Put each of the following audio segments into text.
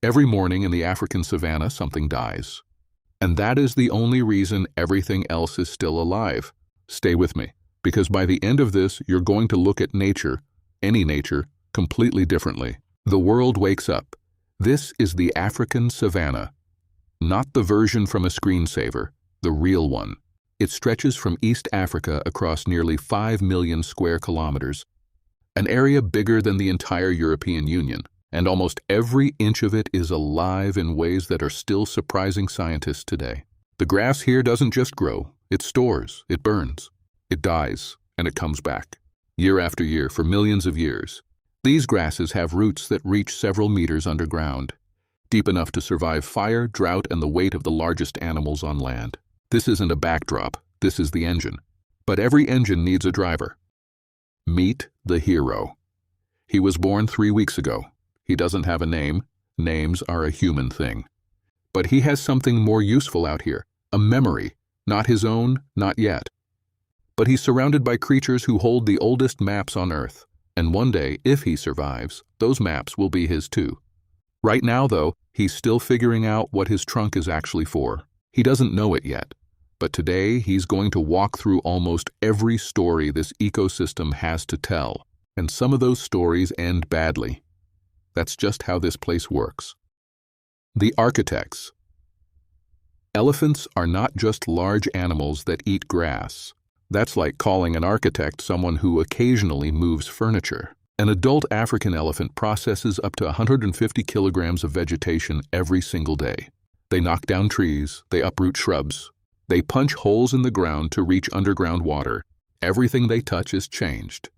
Every morning in the African savanna, something dies. And that is the only reason everything else is still alive. Stay with me, because by the end of this, you're going to look at nature, any nature, completely differently. The world wakes up. This is the African savanna. Not the version from a screensaver, the real one. It stretches from East Africa across nearly 5 million square kilometers, an area bigger than the entire European Union, and almost every inch of it is alive in ways that are still surprising scientists today. The grass here doesn't just grow, it stores, it burns, it dies, and it comes back, year after year for millions of years. These grasses have roots that reach several meters underground, deep enough to survive fire, drought, and the weight of the largest animals on land. This isn't a backdrop, this is the engine. But every engine needs a driver. Meet the hero. He was born 3 weeks ago. He doesn't have a name. Names are a human thing. But he has something more useful out here, a memory, not his own, not yet. But he's surrounded by creatures who hold the oldest maps on Earth, and one day, if he survives, those maps will be his too. Right now, though, he's still figuring out what his trunk is actually for. He doesn't know it yet, but today he's going to walk through almost every story this ecosystem has to tell, and some of those stories end badly. That's just how this place works. The architects. Elephants are not just large animals that eat grass. That's like calling an architect someone who occasionally moves furniture. An adult African elephant processes up to 150 kilograms of vegetation every single day. They knock down trees, they uproot shrubs, they punch holes in the ground to reach underground water. Everything they touch is changed.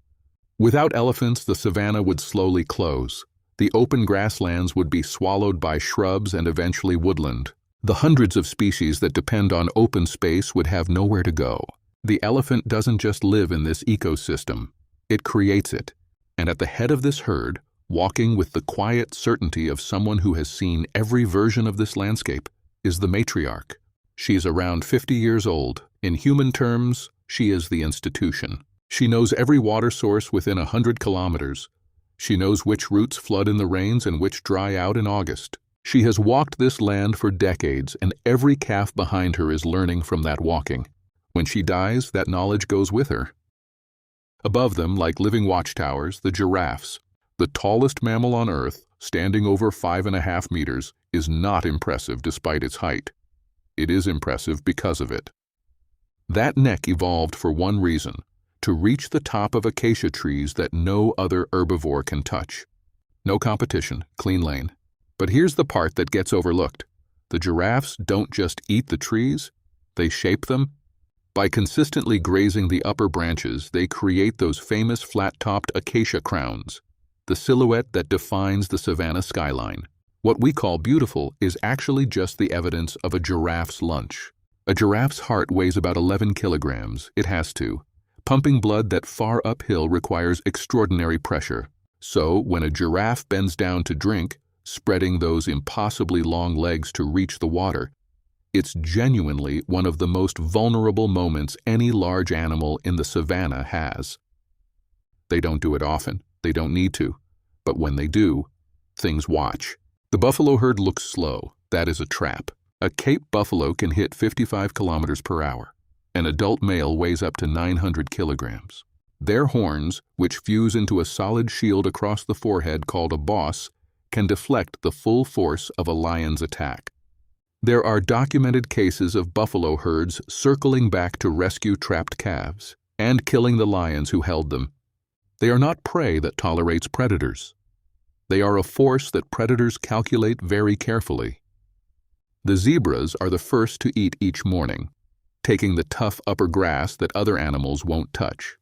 Without elephants, the savanna would slowly close. The open grasslands would be swallowed by shrubs and eventually woodland. The hundreds of species that depend on open space would have nowhere to go. The elephant doesn't just live in this ecosystem, it creates it. And at the head of this herd, walking with the quiet certainty of someone who has seen every version of this landscape, is the matriarch. She is around 50 years old. In human terms, she is the institution. She knows every water source within 100 kilometers. She knows which roots flood in the rains and which dry out in August. She has walked this land for decades, and every calf behind her is learning from that walking. When she dies, that knowledge goes with her. Above them, like living watchtowers, the giraffes. The tallest mammal on Earth, standing over 5.5 meters, is not impressive despite its height. It is impressive because of it. That neck evolved for one reason: to reach the top of acacia trees that no other herbivore can touch. No competition, clean lane. But here's the part that gets overlooked. The giraffes don't just eat the trees, they shape them. By consistently grazing the upper branches, they create those famous flat-topped acacia crowns, the silhouette that defines the savanna skyline. What we call beautiful is actually just the evidence of a giraffe's lunch. A giraffe's heart weighs about 11 kilograms. It has to. Pumping blood that far uphill requires extraordinary pressure. So, when a giraffe bends down to drink, spreading those impossibly long legs to reach the water, it's genuinely one of the most vulnerable moments any large animal in the savanna has. They don't do it often. They don't need to. But when they do, things watch. The buffalo herd looks slow. That is a trap. A Cape buffalo can hit 55 kilometers per hour. An adult male weighs up to 900 kilograms. Their horns, which fuse into a solid shield across the forehead called a boss, can deflect the full force of a lion's attack. There are documented cases of buffalo herds circling back to rescue trapped calves and killing the lions who held them. They are not prey that tolerates predators. They are a force that predators calculate very carefully. The zebras are the first to eat each morning, taking the tough upper grass that other animals won't touch.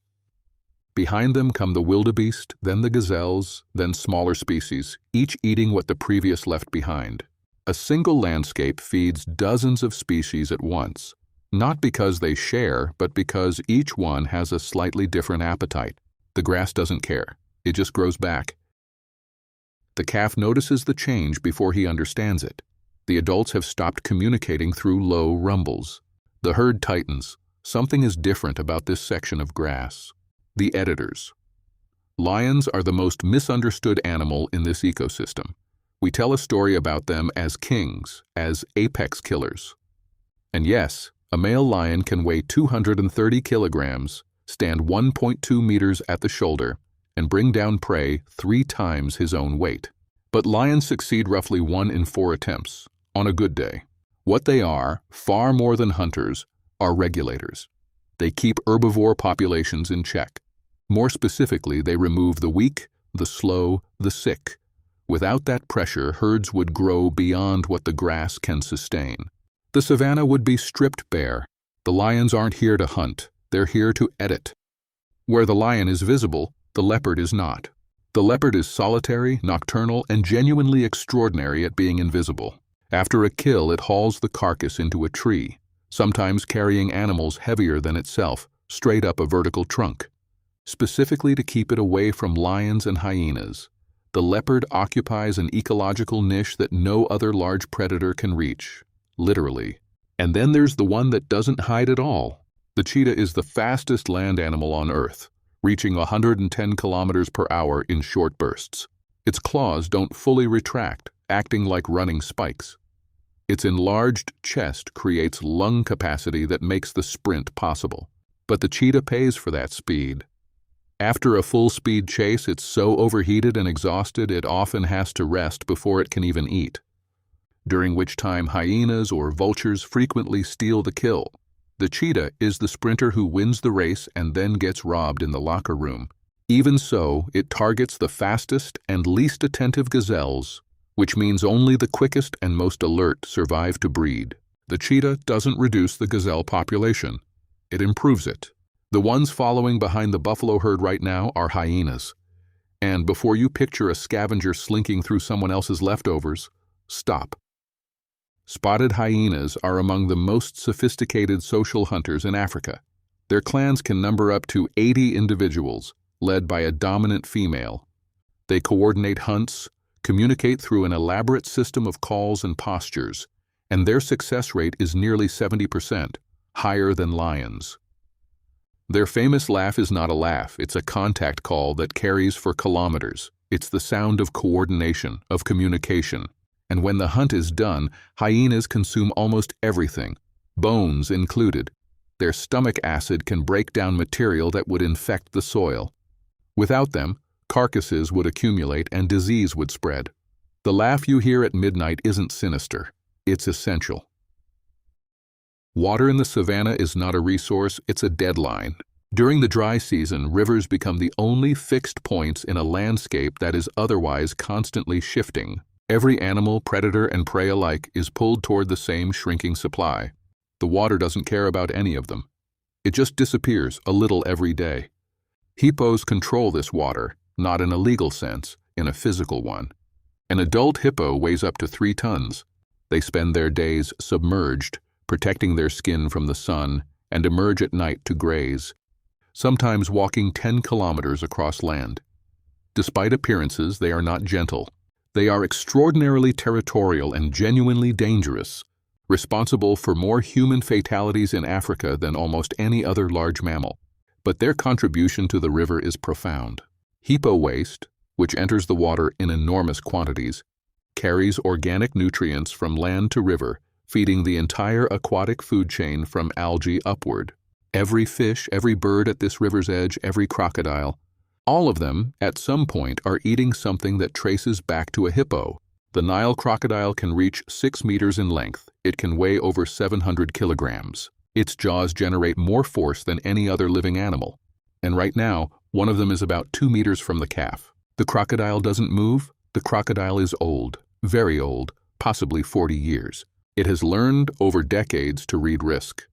Behind them come the wildebeest, then the gazelles, then smaller species, each eating what the previous left behind. A single landscape feeds dozens of species at once, not because they share, but because each one has a slightly different appetite. The grass doesn't care. It just grows back. The calf notices the change before he understands it. The adults have stopped communicating through low rumbles. The herd tightens. Something is different about this section of grass. The editors. Lions are the most misunderstood animal in this ecosystem. We tell a story about them as kings, as apex killers. And yes, a male lion can weigh 230 kilograms, stand 1.2 meters at the shoulder, and bring down prey 3 times his own weight. But lions succeed roughly 1 in 4 attempts, on a good day. What they are, far more than hunters, are regulators. They keep herbivore populations in check. More specifically, they remove the weak, the slow, the sick. Without that pressure, herds would grow beyond what the grass can sustain. The savanna would be stripped bare. The lions aren't here to hunt, they're here to edit. Where the lion is visible, the leopard is not. The leopard is solitary, nocturnal, and genuinely extraordinary at being invisible. After a kill, it hauls the carcass into a tree, sometimes carrying animals heavier than itself, straight up a vertical trunk. Specifically to keep it away from lions and hyenas, the leopard occupies an ecological niche that no other large predator can reach, literally. And then there's the one that doesn't hide at all. The cheetah is the fastest land animal on Earth, reaching 110 kilometers per hour in short bursts. Its claws don't fully retract, acting like running spikes. Its enlarged chest creates lung capacity that makes the sprint possible. But the cheetah pays for that speed. After a full-speed chase, it's so overheated and exhausted it often has to rest before it can even eat, during which time hyenas or vultures frequently steal the kill. The cheetah is the sprinter who wins the race and then gets robbed in the locker room. Even so, it targets the fastest and least attentive gazelles, which means only the quickest and most alert survive to breed. The cheetah doesn't reduce the gazelle population, it improves it. The ones following behind the buffalo herd right now are hyenas. And before you picture a scavenger slinking through someone else's leftovers, stop. Spotted hyenas are among the most sophisticated social hunters in Africa. Their clans can number up to 80 individuals, led by a dominant female. They coordinate hunts, communicate through an elaborate system of calls and postures, and their success rate is nearly 70%, higher than lions. Their famous laugh is not a laugh, it's a contact call that carries for kilometers. It's the sound of coordination, of communication. And when the hunt is done, hyenas consume almost everything, bones included. Their stomach acid can break down material that would infect the soil. Without them, carcasses would accumulate and disease would spread. The laugh you hear at midnight isn't sinister, it's essential. Water in the savanna is not a resource, it's a deadline. During the dry season, rivers become the only fixed points in a landscape that is otherwise constantly shifting. Every animal, predator and prey alike, is pulled toward the same shrinking supply. The water doesn't care about any of them. It just disappears a little every day. Hippos control this water, not in a legal sense, in a physical one. An adult hippo weighs up to 3 tons. They spend their days submerged, protecting their skin from the sun, and emerge at night to graze, sometimes walking 10 kilometers across land. Despite appearances, they are not gentle. They are extraordinarily territorial and genuinely dangerous, responsible for more human fatalities in Africa than almost any other large mammal. But their contribution to the river is profound. Hippo waste, which enters the water in enormous quantities, carries organic nutrients from land to river, feeding the entire aquatic food chain from algae upward. Every fish, every bird at this river's edge, every crocodile, all of them, at some point, are eating something that traces back to a hippo. The Nile crocodile can reach 6 meters in length. It can weigh over 700 kilograms. Its jaws generate more force than any other living animal. And right now, one of them is about 2 meters from the calf. The crocodile doesn't move. The crocodile is old, very old, possibly 40 years. It has learned over decades to read risk.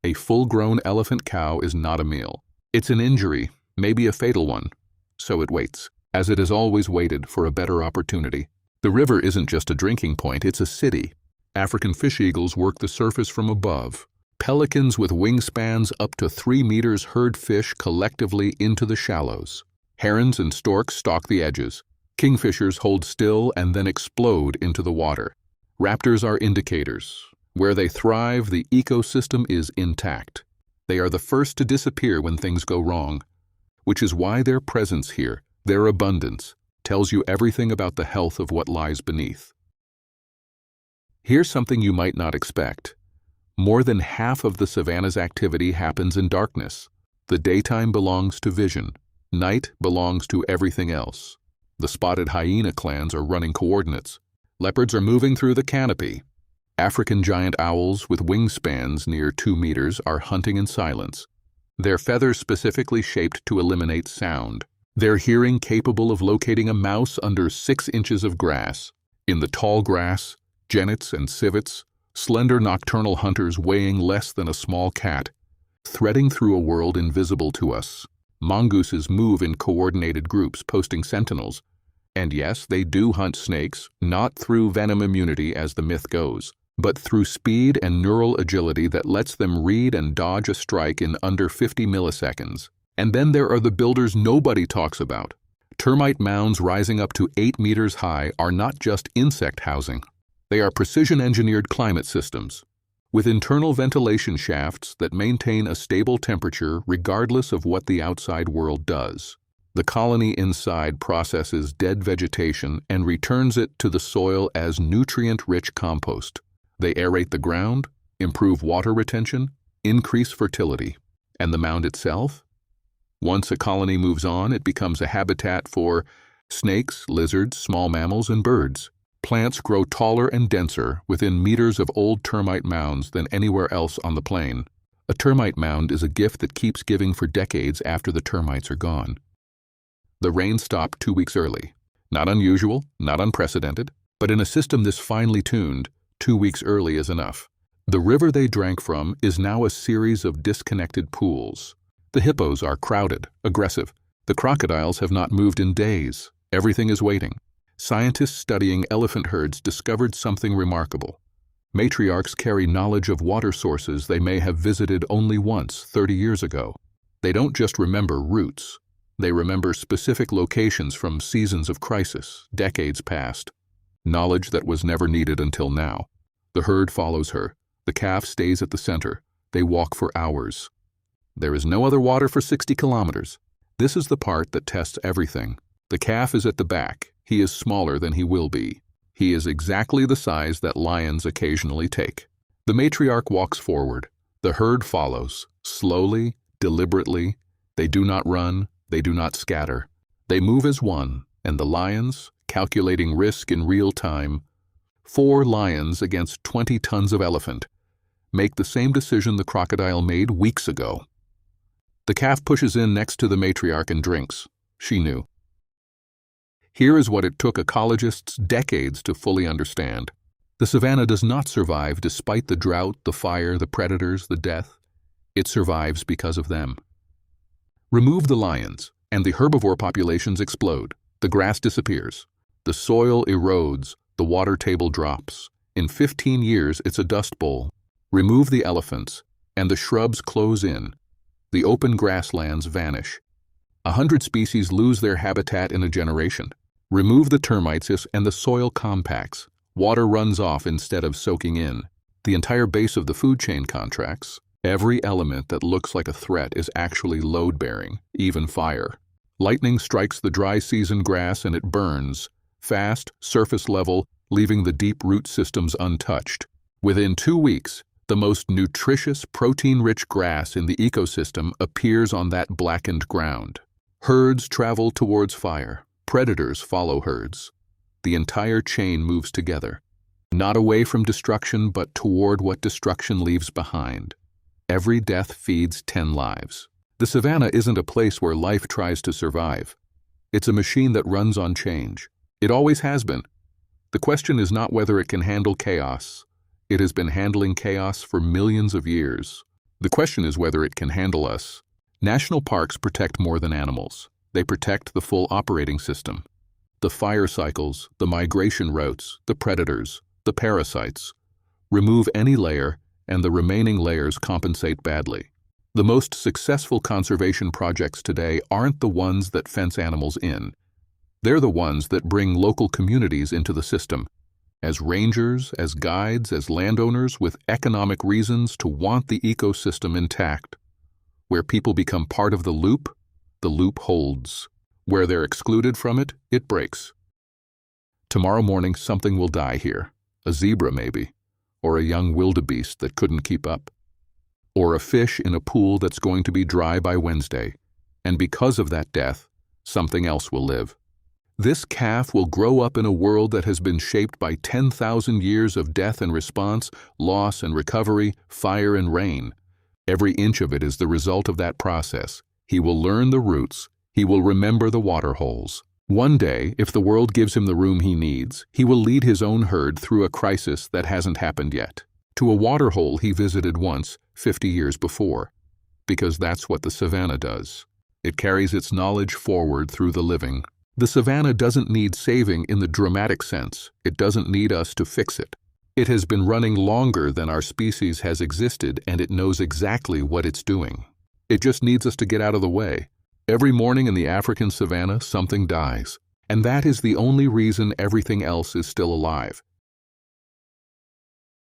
A full-grown elephant cow is not a meal. It's an injury, maybe a fatal one, so it waits, as it has always waited for a better opportunity. The river isn't just a drinking point, it's a city. African fish eagles work the surface from above. Pelicans with wingspans up to 3 meters herd fish collectively into the shallows. Herons and storks stalk the edges. Kingfishers hold still and then explode into the water. Raptors are indicators. Where they thrive, the ecosystem is intact. They are the first to disappear when things go wrong, which is why their presence here, their abundance, tells you everything about the health of what lies beneath. Here's something you might not expect. More than half of the savanna's activity happens in darkness. The daytime belongs to vision. Night belongs to everything else. The spotted hyena clans are running coordinates. Leopards are moving through the canopy. African giant owls with wingspans near 2 meters are hunting in silence. Their feathers specifically shaped to eliminate sound. Their hearing capable of locating a mouse under 6 inches of grass. In the tall grass, genets and civets, slender nocturnal hunters weighing less than a small cat, threading through a world invisible to us. Mongooses move in coordinated groups, posting sentinels. And yes, they do hunt snakes, not through venom immunity as the myth goes, but through speed and neural agility that lets them read and dodge a strike in under 50 milliseconds. And then there are the builders nobody talks about. Termite mounds rising up to 8 meters high are not just insect housing. They are precision-engineered climate systems, with internal ventilation shafts that maintain a stable temperature regardless of what the outside world does. The colony inside processes dead vegetation and returns it to the soil as nutrient-rich compost. They aerate the ground, improve water retention, increase fertility. And the mound itself? Once a colony moves on, it becomes a habitat for snakes, lizards, small mammals, and birds. Plants grow taller and denser within meters of old termite mounds than anywhere else on the plain. A termite mound is a gift that keeps giving for decades after the termites are gone. The rain stopped 2 weeks early. Not unusual, not unprecedented, but in a system this finely tuned, 2 weeks early is enough. The river they drank from is now a series of disconnected pools. The hippos are crowded, aggressive. The crocodiles have not moved in days. Everything is waiting. Scientists studying elephant herds discovered something remarkable. Matriarchs carry knowledge of water sources they may have visited only once 30 years ago. They don't just remember routes. They remember specific locations from seasons of crisis, decades past. Knowledge that was never needed until now. The herd follows her. The calf stays at the center. They walk for hours. There is no other water for 60 kilometers. This is the part that tests everything. The calf is at the back. He is smaller than he will be. He is exactly the size that lions occasionally take. The matriarch walks forward. The herd follows, slowly, deliberately. They do not run. They do not scatter. They move as one, and the lions, calculating risk in real time, 4 lions against 20 tons of elephant, make the same decision the crocodile made weeks ago. The calf pushes in next to the matriarch and drinks. She knew. Here is what it took ecologists decades to fully understand. The savanna does not survive despite the drought, the fire, the predators, the death. It survives because of them. Remove the lions, and the herbivore populations explode. The grass disappears. The soil erodes. The water table drops. In 15 years, it's a dust bowl. Remove the elephants, and the shrubs close in. The open grasslands vanish. 100 species lose their habitat in a generation. Remove the termites and the soil compacts. Water runs off instead of soaking in. The entire base of the food chain contracts. Every element that looks like a threat is actually load-bearing, even fire. Lightning strikes the dry season grass and it burns, fast, surface level, leaving the deep root systems untouched. Within 2 weeks, the most nutritious, protein-rich grass in the ecosystem appears on that blackened ground. Herds travel towards fire. Predators follow herds. The entire chain moves together, not away from destruction, but toward what destruction leaves behind. Every death feeds 10 lives. The savanna isn't a place where life tries to survive. It's a machine that runs on change. It always has been. The question is not whether it can handle chaos. It has been handling chaos for millions of years. The question is whether it can handle us. National parks protect more than animals. They protect the full operating system. The fire cycles, the migration routes, the predators, the parasites. Remove any layer, and the remaining layers compensate badly. The most successful conservation projects today aren't the ones that fence animals in. They're the ones that bring local communities into the system. As rangers, as guides, as landowners with economic reasons to want the ecosystem intact. Where people become part of the loop holds. Where they're excluded from it, it breaks. Tomorrow morning something will die here. A zebra maybe, or a young wildebeest that couldn't keep up, or a fish in a pool that's going to be dry by Wednesday, and because of that death, something else will live. This calf will grow up in a world that has been shaped by 10,000 years of death and response, loss and recovery, fire and rain. Every inch of it is the result of that process. He will learn the roots. He will remember the water holes. One day, if the world gives him the room he needs, he will lead his own herd through a crisis that hasn't happened yet. To a water hole he visited once, 50 years before. Because that's what the savanna does. It carries its knowledge forward through the living. The savanna doesn't need saving in the dramatic sense. It doesn't need us to fix it. It has been running longer than our species has existed, and it knows exactly what it's doing. It just needs us to get out of the way. Every morning in the African savanna, something dies. And that is the only reason everything else is still alive.